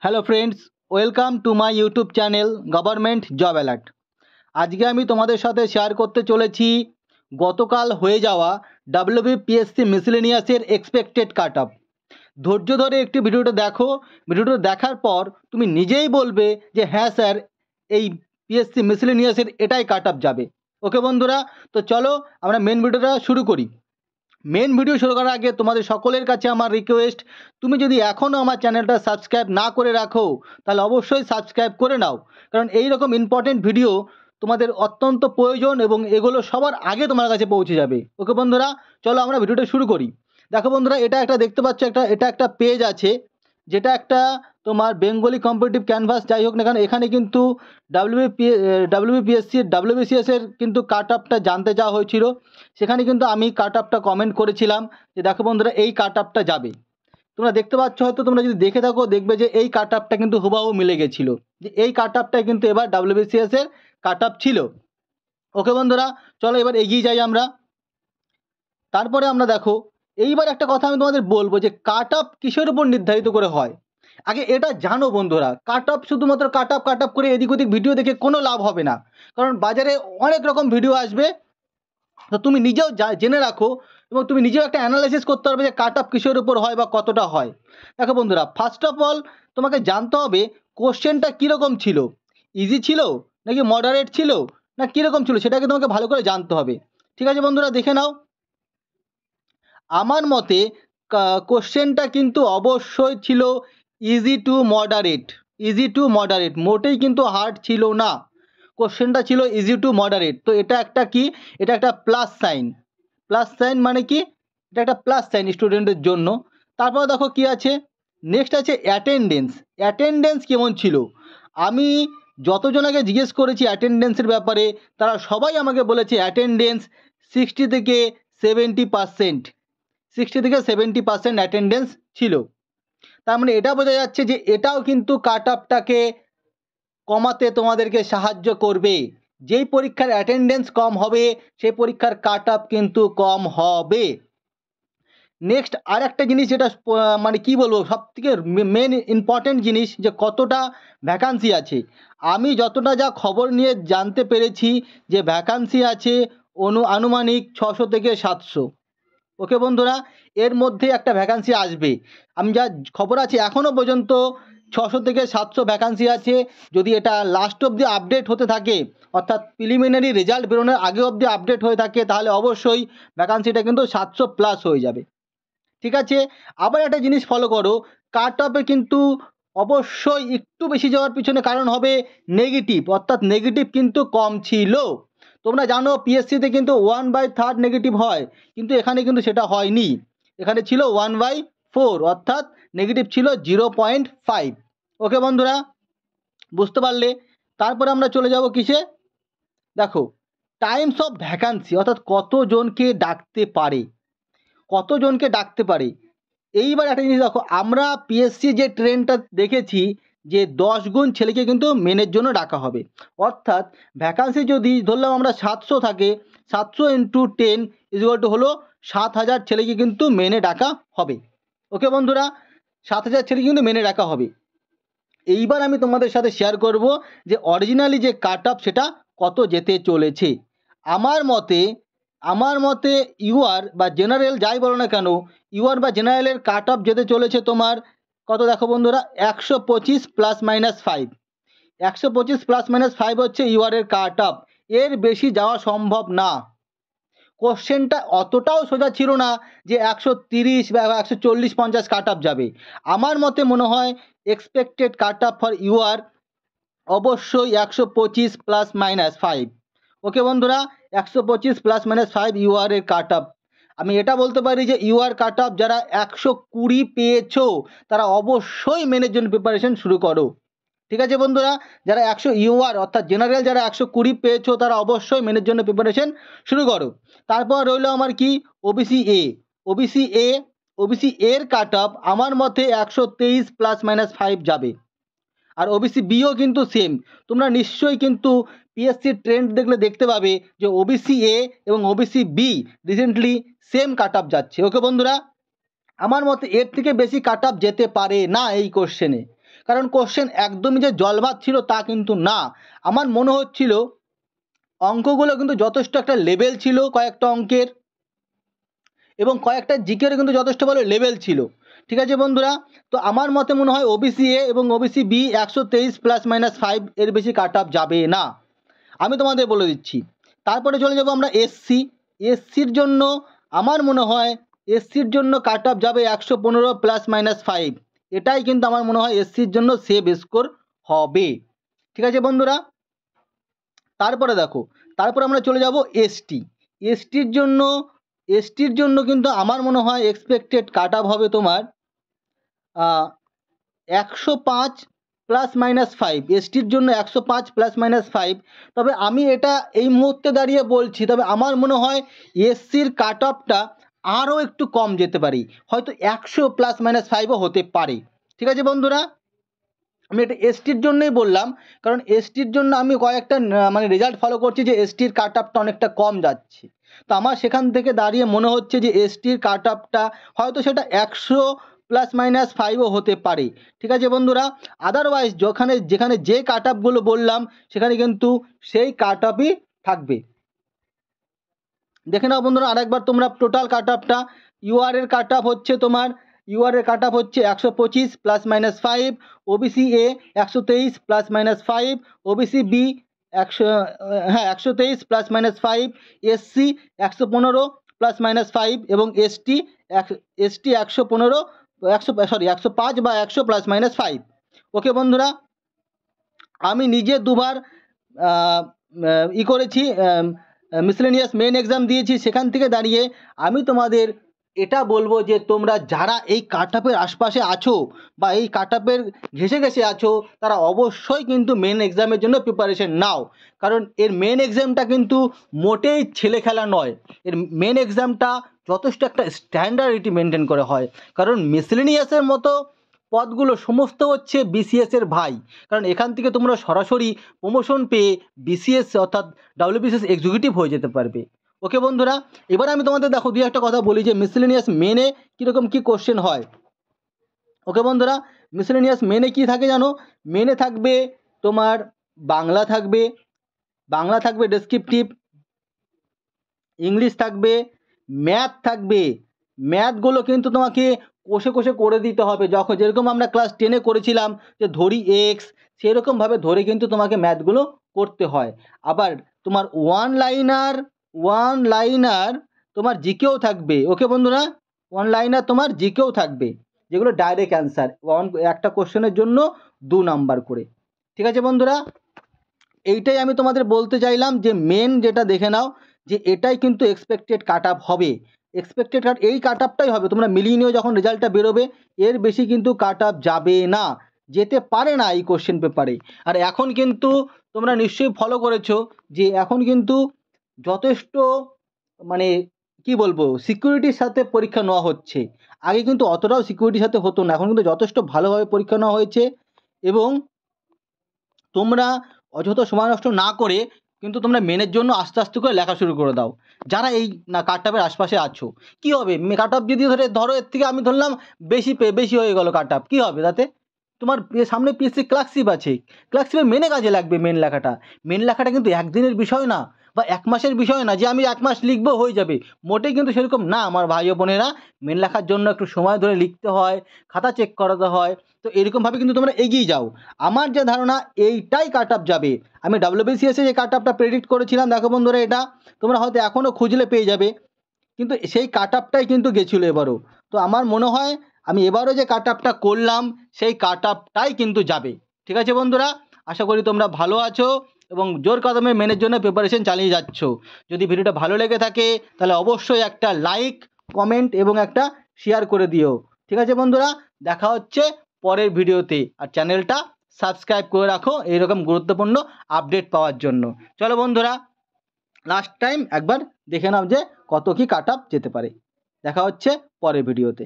Hello friends, welcome to my YouTube channel government job alert. আজকে আমি তোমাদের সাথে শেয়ার করতে চলেছি গতকাল হয়ে যাওয়া ডাব্লিউবিপিএসসি মিসেলেনিয়াসের এক্সপেক্টেড কাট অফ। ধৈর্য ধরে একটি ভিডিওটা দেখো। ভিডিওটা দেখার পর তুমি নিজেই বলবে যে হ্যাঁ স্যার, এই পিএসসি মিসেলেনিয়াসের এটাই কাট অফ যাবে। ওকে বন্ধুরা, তো চলো আমরা মেন ভিডিওটা শুরু করি। মেন ভিডিও শুরু করার আগে তোমাদের সকলের কাছে আমার রিকোয়েস্ট, তুমি যদি এখনও আমার চ্যানেলটা সাবস্ক্রাইব না করে রাখো তাহলে অবশ্যই সাবস্ক্রাইব করে নাও, কারণ এই রকম ইম্পর্টেন্ট ভিডিও তোমাদের অত্যন্ত প্রয়োজন এবং এগুলো সবার আগে তোমার কাছে পৌঁছে যাবে। ওকে বন্ধুরা, চলো আমরা ভিডিওটা শুরু করি। দেখো বন্ধুরা, এটা একটা দেখতে পাচ্ছ, এটা একটা পেজ আছে, যেটা একটা তোমার বেঙ্গলি কম্পিটিটিভ ক্যানভাস যাই হোক না কেন, এখানে কিন্তু ডাব্লিউবিপিএসসি ডাব্লিউবিসিএস এর কিন্তু কাট আপটা জানতে চাওয়া হয়েছিল। সেখানে কিন্তু আমি কাট আপটা কমেন্ট করেছিলাম যে দেখো বন্ধুরা, এই কাট আপটা যাবে। তোমরা দেখতে পাচ্ছ, হয়তো তোমরা যদি দেখে থাকো দেখবে যে এই কাট আপটা কিন্তু হুবাহু মিলে গেছিলো, যে এই কাট আপটাই কিন্তু এবার ডাব্লিউবিসিএস এর কাট আপ ছিল। ওকে বন্ধুরা, চলো এবার এগিয়ে যাই আমরা। তারপরে আমরা দেখো, এইবার একটা কথা আমি তোমাদের বলবো যে কাট আপ কিসের উপর নির্ধারিত করে হয়। আগে এটা জানো বন্ধুরা, কাট আপ শুধুমাত্র কাট আপ করে এদিক ওদিক ভিডিও দেখে কোনো লাভ হবে না, কারণ বাজারে অনেক রকম ভিডিও আসবে। তো তুমি নিজেও জেনে রাখো এবং তুমি নিজেও একটা অ্যানালাইসিস করতে পারবে যে কাট আপ কিসের উপর হয় বা কতটা হয়। দেখো বন্ধুরা, ফার্স্ট অফ অল তোমাকে জানতে হবে কোশ্চেনটা কীরকম ছিল, ইজি ছিল নাকি মডারেট ছিল না কীরকম ছিল, সেটাকে তোমাকে ভালো করে জানতে হবে। ঠিক আছে বন্ধুরা, দেখে নাও। আমার মতে কোশ্চেনটা কিন্তু অবশ্যই ছিল ইজি টু মডারেট, মোটেই কিন্তু হার্ড ছিল না। কোশ্চেনটা ছিল ইজি টু মডারেট। তো এটা একটা কি, এটা একটা প্লাস সাইন মানে কি, এটা একটা প্লাস সাইন স্টুডেন্টের জন্য। তারপর দেখো কি আছে, নেক্সট আছে অ্যাটেন্ডেন্স কেমন ছিল। আমি যতজনকে জিজ্ঞেস করেছি অ্যাটেন্ডেন্সের ব্যাপারে, তারা সবাই আমাকে বলেছে অ্যাটেন্ডেন্স 60 থেকে 70% অ্যাটেন্ডেন্স ছিল। তার মানে এটা বোঝা যাচ্ছে যে এটাও কিন্তু কাট আপটাকে কমাতে তোমাদেরকে সাহায্য করবে। যেই পরীক্ষার অ্যাটেন্ডেন্স কম হবে সেই পরীক্ষার কাট আপ কিন্তু কম হবে। নেক্সট আর একটা জিনিস, যেটা মানে কি বলবো, সবথেকে মেন ইম্পর্টেন্ট জিনিস, যে কতটা ভ্যাকান্সি আছে। আমি যতটা যা খবর নিয়ে জানতে পেরেছি যে ভ্যাকান্সি আছে আনুমানিক 600 থেকে 700। ওকে বন্ধুরা, এর মধ্যে একটা ভ্যাকান্সি আসবে। আমি যা খবর আছে এখনও পর্যন্ত 600 থেকে 700 ভ্যাকান্সি আছে। যদি এটা লাস্ট অবধি আপডেট হতে থাকে, অর্থাৎ প্রিলিমিনারি রেজাল্ট বেরোনোর আগে অবধি আপডেট হয়ে থাকে, তাহলে অবশ্যই ভ্যাকান্সিটা কিন্তু 700 প্লাস হয়ে যাবে। ঠিক আছে, আবার একটা জিনিস ফলো করো, কাট অফে কিন্তু অবশ্যই একটু বেশি যাওয়ার পিছনে কারণ হবে নেগেটিভ, অর্থাৎ নেগেটিভ কিন্তু কম ছিল। তোমরা জানো পিএসসিতে কিন্তু 1/3 নেগেটিভ হয়, কিন্তু এখানে কিন্তু সেটা হয়নি। এখানে ছিল 1/4, অর্থাৎ নেগেটিভ ছিল 0.5। ওকে বন্ধুরা, বুঝতে পারলে। তারপরে আমরা চলে যাব কিসে, দেখো টাইমস অফ ভ্যাকান্সি, অর্থাৎ কতজনকে ডাকতে পারে। এইবার একটা জিনিস দেখো, আমরা পিএসসি যে ট্রেন্ডটা দেখেছি যে 10 গুণ ছেলেকে কিন্তু মেনের জন্য ডাকা হবে। অর্থাৎ ভ্যাকান্সি যদি ধরলাম আমরা 700 থাকে, 700 × 10 হলো 7000 ছেলেকে কিন্তু মেনে ডাকা হবে। ওকে বন্ধুরা, 7000 ছেলেকে কিন্তু মেনে ডাকা হবে। এইবার আমি তোমাদের সাথে শেয়ার করব যে অরিজিনালি যে কাট আপ সেটা কত যেতে চলেছে। আমার মতে ইউআর বা জেনারেল যাই বলো না কেন, ইউআর বা জেনারেলের কাট আপ যেতে চলেছে তোমার কত, দেখো বন্ধুরা, 125 +-5। 125 +-5 হচ্ছে ইউআরের কাট আপ। এর বেশি যাওয়া সম্ভব না। কোশ্চেনটা অতটাও সোজা ছিল না যে 130 বা 140-50 কাট আপ যাবে। আমার মতে মনে হয় expected cut off for UR অবশ্যই 125 +-5। ওকে বন্ধুরা, 125 +-5 ইউআর এর কাট আপ। আমি এটা বলতে পারি যে ইউআর কাট আপ যারা 120 পেয়েছো তারা অবশ্যই মেনের জন্য প্রিপারেশন শুরু করো। ঠিক আছে বন্ধুরা, যারা 100 ইউআর অর্থাৎ জেনারেল যারা 120 পেয়েছো তারা অবশ্যই মেনের জন্য প্রিপারেশন শুরু করো। তারপর রইল আমার কি, ওবিসি এর কাট আপ আমার মতে 123 +-5 যাবে। আর ওবিসি বিও কিন্তু সেম। তোমরা নিশ্চয়ই কিন্তু পিএসসি ট্রেন্ড দেখলে দেখতে পাবে যে ওবিসি এ এবং OBC B recently same cut off যাচ্ছে। ওকে বন্ধুরা, আমার মতে এর থেকে বেশি কাট আপ যেতে পারে না এই কোশ্চেনে, কারণ কোশ্চেন একদমই যে জলভাত ছিল তা কিন্তু না। আমার মনে হচ্ছিল অঙ্কগুলো কিন্তু যথেষ্ট একটা লেভেল ছিল কয়েকটা অঙ্কের, এবং কয়েকটা জিকেরও কিন্তু যথেষ্ট ভালো লেভেল ছিল। ঠিক আছে বন্ধুরা, তো আমার মতে মনে হয় ওবিসি এ এবং ওবিসি বি 123 +-5 এর বেশি কাট অফ যাবে না, আমি তোমাদের বলে দিচ্ছি। তারপরে চলে যাব আমরা এসসি। এসসির জন্য আমার মনে হয় এসসির জন্য কাট অফ যাবে 115 +-5, এটাই কিন্তু আমার মনে হয় এসসির জন্য সেভ স্কোর হবে। ঠিক আছে বন্ধুরা, তারপরে দেখো, তারপর আমরা চলে যাব এসটি। এসটির জন্য কিন্তু আমার মনে হয় এক্সপেক্টেড কাট অফ হবে তোমার 105 +-5। এসটির জন্য 105 +-5। তবে আমি এটা এই মুহূর্তে দাঁড়িয়ে বলছি, তবে আমার মনে হয় এসসির কাট অফটা আরও একটু কম যেতে পারে, হয়তো 100 +-5ও হতে পারে। ঠিক আছে বন্ধুরা, আমি এটা এসটির জন্যই বললাম, কারণ এসটির জন্য আমি কয়েকটা মানে রেজাল্ট ফলো করছি যে এসটির কাট অফটা অনেকটা কম যাচ্ছে। তো আমার সেখান থেকে দাঁড়িয়ে মনে হচ্ছে যে এসটির কাট অফটা হয়তো সেটা 100 +-5ও হতে পারে। ঠিক আছে বন্ধুরা, আদারওয়াইজ যেখানে যে কাট অফগুলো বললাম সেখানে কিন্তু সেই কাট অফই থাকবে। দেখে নাও বন্ধুরা আরেকবার তোমরা টোটাল কাট অফটা। ইউআর এর কাট অফ হচ্ছে তোমার 125 +-5, OBC A 123 +-5, OBC B 123 +-5, SC 115 +-5 এবং এসটি 105 বা 100 +-5। ওকে বন্ধুরা, আমি নিজে দুবার করেছি, মিসলেনিয়াস মেন এক্সাম দিয়েছি, সেখান থেকে দাঁড়িয়ে আমি তোমাদের এটা বলবো যে তোমরা যারা এই কাট অফের আশপাশে আছো বা এই কাট অফের ঘেঁষে ঘেঁষে আছো তারা অবশ্যই কিন্তু মেন এক্সামের জন্য প্রিপারেশন নাও, কারণ এর মেন এক্সামটা কিন্তু মোটেই ছেলে খেলা নয়। এর মেন এক্সামটা যথেষ্ট একটা স্ট্যান্ডার্ডিটি মেনটেন করে হয়, কারণ মিসলেনিয়াসের মতো পদগুলো সমস্ত হচ্ছে বিসিএসের ভাই, কারণ এখান থেকে তোমরা সরাসরি প্রমোশন পেয়ে বিসিএস অর্থাৎ ডাব্লিউবিসিএস এক্সিকিউটিভ হয়ে যেতে পারবে। ওকে বন্ধুরা, এবার আমি তোমাদের দেখো দুই একটা কথা বলি যে মিসলেনিয়াস মেনে কীরকম কী কোশ্চেন হয়। ওকে বন্ধুরা, মিসলেনিয়াস মেনে কি থাকে জানো? মেনে থাকবে তোমার বাংলা থাকবে ডেসক্রিপটিভ, ইংলিশ থাকবে, ম্যাথ থাকবে। ম্যাথগুলো কিন্তু তোমাকে কষে কষে করে দিতে হবে, যেরকম আমরা ক্লাস 10-এ করেছিলাম যে ধরি এক্স, সেরকমভাবে ধরে কিন্তু তোমাকে ম্যাথগুলো করতে হয়। আবার তোমার ওয়ান লাইনার তোমার জিকেও থাকবে। ওকে বন্ধুরা, ওয়ান লাইনার তোমার জিকেও থাকবে, যেগুলো ডাইরেক্ট অ্যান্সার, একটা কোশ্চেনের জন্য 2 নাম্বার করে। ঠিক আছে বন্ধুরা, এইটাই আমি তোমাদের বলতে চাইলাম যে মেন যেটা দেখে নাও যে এটাই কিন্তু এক্সপেক্টেড কাট অফ হবে। এক্সপেক্টেড এই কাট অফটাই হবে, তোমরা মিলিয়ে নিও যখন রেজাল্টটা বেরোবে, এর বেশি কিন্তু কাট অফ যাবে না, যেতে পারে না এই কোশ্চেন পেপারে। আর এখন কিন্তু তোমরা নিশ্চয়ই ফলো করেছো যে এখন কিন্তু যথেষ্ট মানে কি বলবো সিকিউরিটির সাথে পরীক্ষা নেওয়া হচ্ছে। আগে কিন্তু অতটাও সিকিউরিটির সাথে হতো না, এখন কিন্তু যথেষ্ট ভালোভাবে পরীক্ষা নেওয়া হয়েছে। এবং তোমরা অযথা সময় নষ্ট না করে কিন্তু তোমরা মেনের জন্য আস্তে আস্তে করে লেখা শুরু করে দাও, যারা এই না কাট অফের আশপাশে আছো। কী হবে কাট অফ যদি ধরো এর থেকে আমি ধরলাম বেশি হয়ে গেল কাট অফ, কী হবে তাতে? তোমার সামনে পিএসসি ক্লার্কশিপ আছে, ক্লার্কশিপে মেনে কাজে লাগবে মেন লেখাটা কিন্তু একদিনের বিষয় না বা 1 মাসের বিষয় না যে আমি 1 মাস লিখবো হয়ে যাবে, মোটেই কিন্তু সেরকম না আমার ভাই ও বোনেরা। মেন লেখার জন্য একটু সময় ধরে লিখতে হয়, খাতা চেক করাতে হয়, তো এরকমভাবে কিন্তু তোমরা এগিয়ে যাও। আমার যে ধারণা এইটাই কাট অফ যাবে। আমি ডাব্লিউবিসিএসে যে কাট অফটা প্রেডিক্ট করেছিলাম দেখো বন্ধুরা, এটা তোমরা হয়তো এখনও খুঁজলে পেয়ে যাবে, কিন্তু সেই কাট অফটাই কিন্তু গেছিলো এবারও। তো আমার মনে হয় আমি এবারও যে কাট অফটা করলাম সেই কাট অফটাই কিন্তু যাবে। ঠিক আছে বন্ধুরা, আশা করি তোমরা ভালো আছো এবং জোর কদমে মেনের জন্য প্রিপারেশন চালিয়ে যাচ্ছ। যদি ভিডিওটা ভালো লেগে থাকে তাহলে অবশ্যই একটা লাইক, কমেন্ট এবং একটা শেয়ার করে দিও। ঠিক আছে বন্ধুরা, দেখা হচ্ছে পরের ভিডিওতে, আর চ্যানেলটা সাবস্ক্রাইব করে রাখো এইরকম গুরুত্বপূর্ণ আপডেট পাওয়ার জন্য। চলো বন্ধুরা, লাস্ট টাইম একবার দেখে নাও যে কত কি কাট অফ যেতে পারে। দেখা হচ্ছে পরের ভিডিওতে।